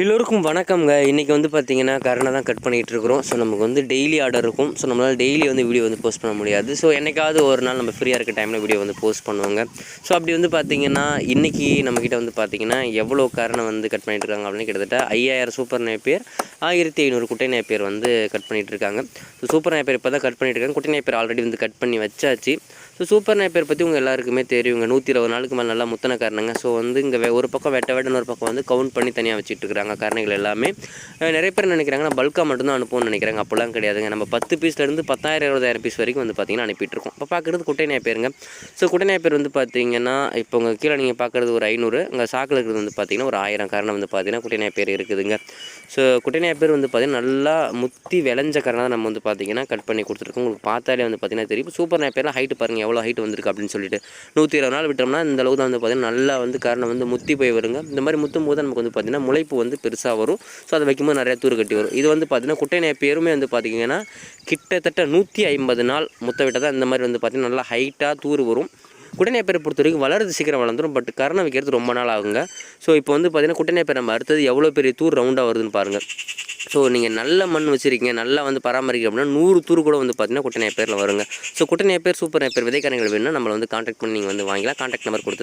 எல்லோருக்கும் வணக்கம்ங்க. இன்றைக்கி வந்து பார்த்திங்கன்னா கரணை தான் கட் பண்ணிகிட்டு இருக்கிறோம். ஸோ நமக்கு வந்து டெய்லி ஆர்டர் இருக்கும். ஸோ நம்மளால் டெய்லி வந்து வீடியோ வந்து போஸ்ட் பண்ண முடியாது. ஸோ என்றைக்காவது ஒரு நாள் நம்ம ஃப்ரீயாக இருக்க டைமில் வீடியோ வந்து போஸ்ட் பண்ணுவோங்க. ஸோ அப்படி வந்து பார்த்திங்கன்னா இன்றைக்கி நம்மக்கிட்ட வந்து பார்த்திங்கன்னா எவ்வளோ கரணை வந்து கட் பண்ணிகிட்டு இருக்காங்க அப்படின்னு கிட்டத்தட்ட 5000 சூப்பர் நேப்பியர் 1500 குட்டை நேப்பியர் வந்து கட் பண்ணிகிட்டு இருக்காங்க. ஸோ சூப்பர் நேப்பியர் இப்போ தான் கட் பண்ணிகிட்டு இருக்காங்க. குட்டை நேப்பியர் ஆல்ரெடி வந்து கட் பண்ணி வச்சாச்சு. ஸோ சூப்பர் நேப்பியர் பற்றி உங்கள் எல்லாருக்குமே தெரியுங்க. 120 நாளுக்கு மேலே நல்லா முத்தன கரணங்க. ஸோ வந்து இங்கே ஒரு பக்கம் வெட்ட ஒரு பக்கம் வந்து கவுண்ட் பண்ணி தனியாக வச்சுட்டு இருக்கிறாங்க கரணைகள் எல்லாமே. நிறைய பேர் நினைக்கிறாங்கன்னா பல்காக மட்டும்தான் அனுப்புவோம்னு நினைக்கிறாங்க. அப்போலாம் கிடையாதுங்க. நம்ம 10 பீஸ்லேருந்து 10,000 20,000 பீஸ் வரைக்கும் வந்து பார்த்திங்கன்னா அனுப்பிட்டுருக்கோம். இப்போ பார்க்குறது குட்டை நேப்பியருங்க. ஸோ குட்டை நேப்பியர் வந்து பார்த்திங்கன்னா இப்போ உங்கள் கீழே நீங்கள் பார்க்குறது ஒரு 500, இங்கே சாக்கில் இருக்கிறது வந்து பார்த்திங்கன்னா ஒரு 1000 கரணை வந்து பார்த்திங்கன்னா குட்டை நேப்பியர் இருக்குதுங்க. ஸோ குட்டை நேப்பியர் வந்து பார்த்திங்கன்னா நல்லா முத்தி விளைஞ்ச கரணை தான் நம்ம வந்து பார்த்திங்கன்னா கட் பண்ணி கொடுத்துருக்கோம். உங்களுக்கு பார்த்தாலே வந்து பார்த்திங்கன்னா தெரியும். சூப்பர் நேப்பியர்லாம் ஹைட்டு பாருங்கள் எவ்வளோ ஹைட் வந்திருக்கு அப்படின்னு சொல்லிட்டு 120 நாள் விட்டோம்னா இந்த அளவு தான் வந்து பார்த்திங்கன்னா நல்லா வந்து கரணை வந்து முத்தி போய் வருங்க. இந்த மாதிரி முத்தும் போது நமக்கு வந்து பார்த்திங்கன்னா முளைப்பு வந்து பெருசாக வரும். ஸோ அதை வைக்கும்போது நிறையா தூர் கட்டி வரும். இது வந்து பார்த்திங்கன்னா குட்டை நேப்பியருமே வந்து பார்த்திங்கன்னா கிட்டத்தட்ட 150 நாள் முத்த விட்டால் தான் இந்த மாதிரி வந்து பார்த்திங்கன்னா நல்லா ஹைட்டாக தூர் வரும். குட்டை நேப்பியரை பொறுத்த வரைக்கும் வளர்றது சீக்கிரம் வளர்ந்துடும். பட் கரணை வைக்கிறது ரொம்ப நாள் ஆகுங்க. ஸோ இப்போ வந்து பார்த்திங்கன்னா குட்டை நேப்பியர் நம்ம அடுத்தது எவ்வளோ பெரிய தூர் ரவுண்டாக வருதுன்னு பாருங்கள். ஸோ நீங்கள் நல்ல மண் வச்சுருக்கீங்க, நல்லா வந்து பராமரிக்க அப்படின்னா 100 தூர் கூட வந்து பார்த்திங்கன்னா குட்டை நேப்பியரில் வருங்க. ஸோ குட்டை நேப்பியர் சூப்பர் நேப்பியர் விதைக்கரணைகள் வேணும்னா நம்மளை வந்து கான்டாக்ட் பண்ணி நீங்கள் வந்து வாங்கிக்கலாம். கான்டாக்ட் நம்பர் கொடுத்துருக்கேன்.